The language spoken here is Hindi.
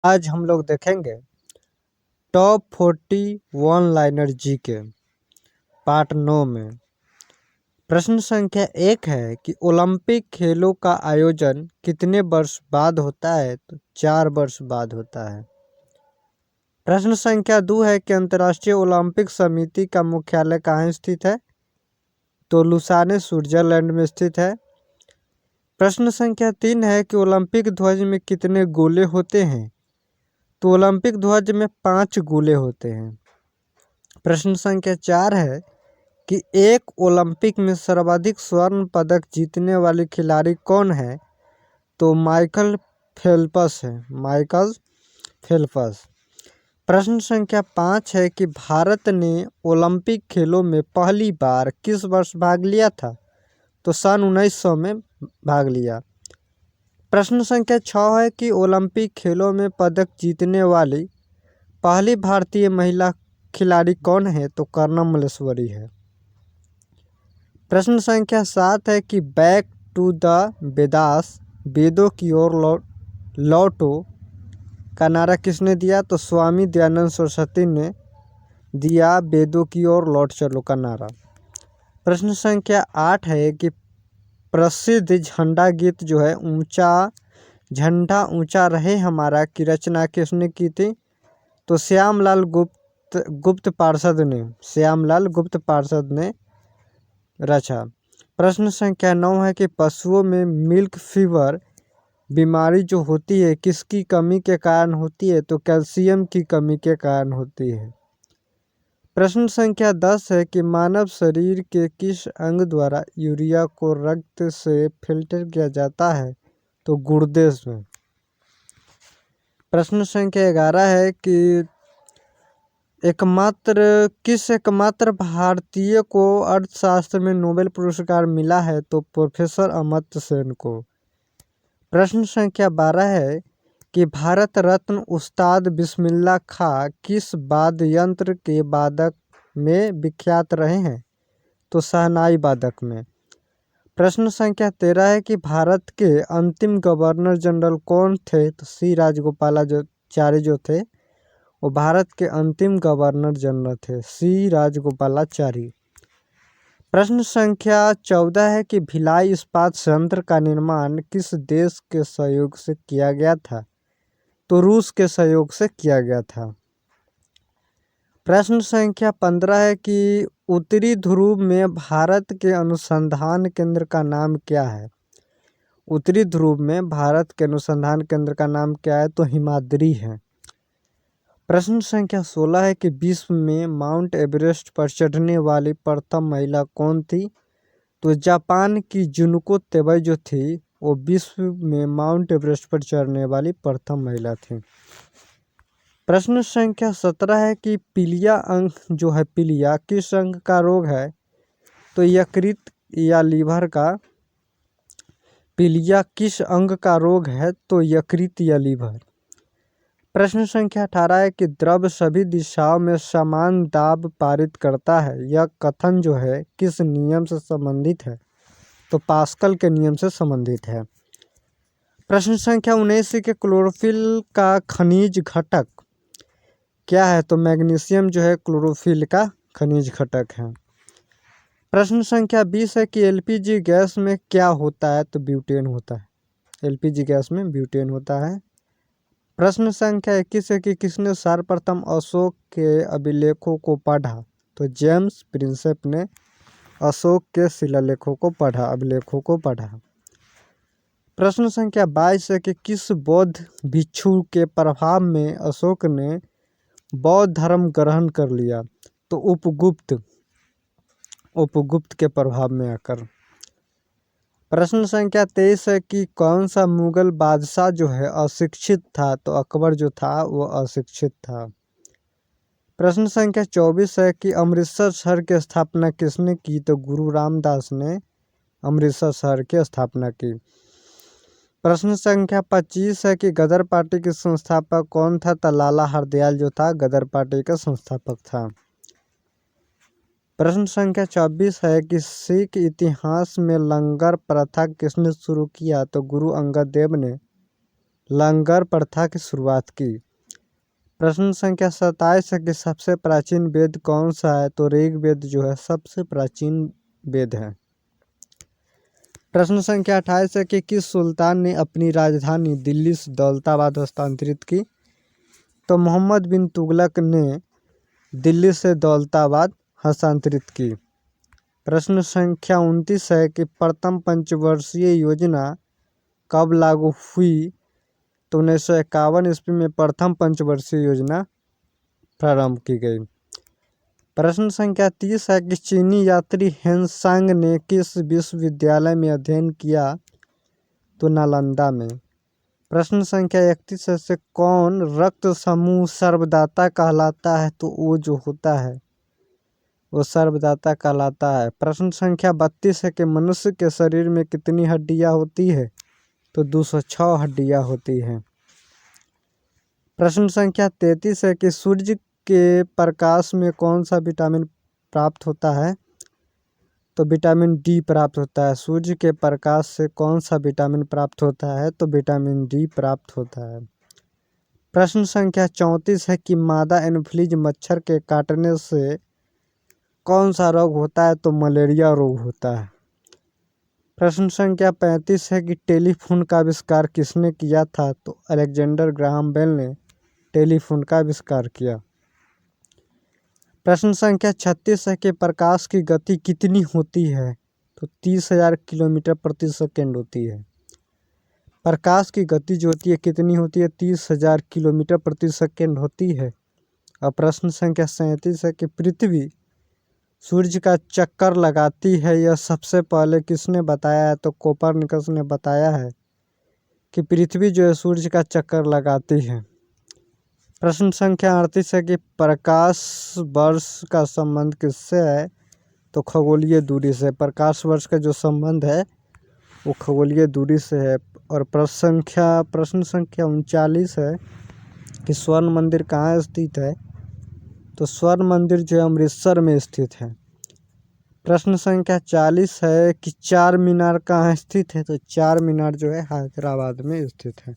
आज हम लोग देखेंगे top 40 one liner GK part 9 में। प्रश्न संख्या 1 है कि ओलंपिक खेलों का आयोजन कितने वर्ष बाद होता है? तो 4 वर्ष बाद होता है। प्रश्न संख्या 2 है कि अंतर्राष्ट्रीय ओलंपिक समिति का मुख्यालय कहाँ स्थित है? तो लुसाने स्विट्जरलैंड में स्थित है। प्रश्न संख्या 3 है कि ओलंपिक ध्वज में कितने गोले होते हैं? तो ओलंपिक ध्वज में 5 गोले होते हैं। प्रश्न संख्या 4 है कि एक ओलंपिक में सर्वाधिक स्वर्ण पदक जीतने वाली खिलाड़ी कौन है? तो माइकल फेल्प्स है, माइकल फेल्प्स। प्रश्न संख्या 5 है कि भारत ने ओलंपिक खेलों में पहली बार किस वर्ष भाग लिया था? तो सन 1900 में भाग लिया। प्रश्न संख्या 6 है कि ओलंपिक खेलों में पदक जीतने वाली पहली भारतीय महिला खिलाड़ी कौन है? तो कर्णम मल्लेश्वरी है। प्रश्न संख्या 7 है कि बैक टू द वेदास, वेदों की ओर लौटो का नारा किसने दिया? तो स्वामी दयानंद सरस्वती ने दिया वेदों की ओर लौट चलो का नारा। प्रश्न संख्या 8 है कि प्रसिद्ध झंडा गीत जो है ऊंचा झंडा ऊंचा रहे हमारा की रचना किसने की थी? तो श्यामलाल गुप्त पार्षद ने रचा। प्रश्न संख्या 9 है कि पशुओं में मिल्क फीवर बीमारी जो होती है किसकी कमी के कारण होती है? तो कैल्शियम की कमी के कारण होती है। प्रश्न संख्या 10 है कि मानव शरीर के किस अंग द्वारा यूरिया को रक्त से फिल्टर किया जाता है? तो गुर्दे से। प्रश्न संख्या 11 है कि एकमात्र भारतीय को अर्थशास्त्र में नोबेल पुरस्कार मिला है? तो प्रोफेसर अमर्त्य सेन को। प्रश्न संख्या 12 है कि भारत रत्न उस्ताद बिस्मिल्लाह खां किस वाद्य यंत्र के वादक में विख्यात रहे हैं? तो शहनाई वादक में। प्रश्न संख्या 13 है कि भारत के अंतिम गवर्नर जनरल कौन थे? तो सी राजगोपालाचारी जो थे वो भारत के अंतिम गवर्नर जनरल थे, सी राजगोपालाचारी। प्रश्न संख्या 14 है कि भिलाई इस्पात संयंत्र का निर्माण किस देश के सहयोग से किया गया था? तो रूस के सहयोग से किया गया था। प्रश्न संख्या 15 है कि उत्तरी ध्रुव में भारत के अनुसंधान केंद्र का नाम क्या है? उत्तरी ध्रुव में भारत के अनुसंधान केंद्र का नाम क्या है? तो हिमाद्री है। प्रश्न संख्या 16 है कि विश्व में माउंट एवरेस्ट पर चढ़ने वाली प्रथम महिला कौन थी? तो जापान की जुनको तेबई जो थी वो विश्व में माउंट एवरेस्ट पर चढ़ने वाली प्रथम महिला थी। प्रश्न संख्या 17 है कि पीलिया अंग जो है पीलिया किस अंग का रोग है? तो यकृत या लीवर का। पीलिया किस अंग का रोग है? तो यकृत या लीवर। प्रश्न संख्या 18 है कि द्रव सभी दिशाओं में समान दाब पारित करता है, यह कथन जो है किस नियम से संबंधित है? तो पास्कल के नियम से संबंधित है। प्रश्न संख्या 19 है कि क्लोरोफिल का खनिज घटक क्या है? तो मैग्नीशियम जो है क्लोरोफिल का खनिज घटक है। प्रश्न संख्या 20 है कि एलपीजी गैस में क्या होता है? तो ब्यूटेन होता है। एलपीजी गैस में ब्यूटेन होता है। प्रश्न संख्या 21 है कि किसने सर्वप्रथम अशोक के अभिलेखों को पढ़ा? तो जेम्स प्रिंसेप ने अशोक के शिलालेखों को पढ़ा, अभिलेखों को पढ़ा। प्रश्न संख्या 22 है कि किस बौद्ध भिक्षु के प्रभाव में अशोक ने बौद्ध धर्म ग्रहण कर लिया? तो उपगुप्त के प्रभाव में आकर। प्रश्न संख्या 23 है कि कौन सा मुगल बादशाह जो है अशिक्षित था? तो अकबर जो था वो अशिक्षित था। प्रश्न संख्या 24 है कि अमृतसर शहर की स्थापना किसने की? तो गुरु रामदास ने अमृतसर शहर की स्थापना की। प्रश्न संख्या 25 है कि गदर पार्टी के संस्थापक कौन था? तो लाला हरदयाल जो था गदर पार्टी का संस्थापक था। प्रश्न संख्या 26 है कि सिख इतिहास में लंगर प्रथा किसने शुरू किया? तो गुरु अंगद देव ने लंगर प्रथा की शुरुआत की? प्रश्न संख्या 27 है कि सबसे प्राचीन वेद कौन सा है? तो ऋग्वेद जो है सबसे प्राचीन वेद है। प्रश्न संख्या 28 है कि किस सुल्तान ने अपनी राजधानी दिल्ली से दौलताबाद हस्तांतरित की? तो मोहम्मद बिन तुगलक ने दिल्ली से दौलताबाद हस्तांतरित की। प्रश्न संख्या 29 है कि प्रथम पंचवर्षीय योजना कब लागू हुई? तो 1951 ईस्वी में प्रथम पंचवर्षीय योजना प्रारंभ की गई। प्रश्न संख्या 30 है कि चीनी यात्री हेनसांग ने किस विश्वविद्यालय में अध्ययन किया? तो नालंदा में। प्रश्न संख्या 31 है से कौन रक्त समूह सर्वदाता कहलाता है? तो वो जो होता है वो सर्वदाता कहलाता है। प्रश्न संख्या 32 है कि मनुष्य के शरीर में कितनी हड्डियां होती है? तो 206 हड्डियां होती हैं। प्रश्न संख्या 33 है कि सूर्य के प्रकाश में कौन सा विटामिन प्राप्त होता है? तो विटामिन डी प्राप्त होता है। सूर्य के प्रकाश से कौन सा विटामिन प्राप्त होता है? तो विटामिन डी प्राप्त होता है। प्रश्न संख्या 34 है कि मादा एनोफिलीज मच्छर के काटने से कौन सा रोग होता है? तो मलेरिया रोग होता है। प्रश्न संख्या 35 है कि टेलीफोन का आविष्कार किसने किया था? तो अलेक्जेंडर ग्राहम बेल ने टेलीफोन का आविष्कार किया। प्रश्न संख्या 36 है कि प्रकाश की गति कितनी होती है? तो 30,000 किलोमीटर प्रति सेकंड होती है। प्रकाश की गति जो होती है कितनी होती है? 30,000 किलोमीटर प्रति सेकंड होती है। और प्रश्न संख्या 37 है कि पृथ्वी सूर्य का चक्कर लगाती है, यह सबसे पहले किसने बताया है? तो कोपरनिकस ने बताया है कि पृथ्वी जो है सूर्य का चक्कर लगाती है। प्रश्न संख्या 38 है कि प्रकाश वर्ष का संबंध किससे है? तो खगोलीय दूरी से। प्रकाश वर्ष का जो संबंध है वो खगोलीय दूरी से है। और प्रश्न संख्या 39 है कि स्वर्ण मंदिर कहाँ स्थित है? तो स्वर्ण मंदिर जो है अमृतसर में स्थित है। प्रश्न संख्या 40 है कि चार मीनार कहाँ स्थित है? तो चार मीनार जो है हैदराबाद में स्थित है।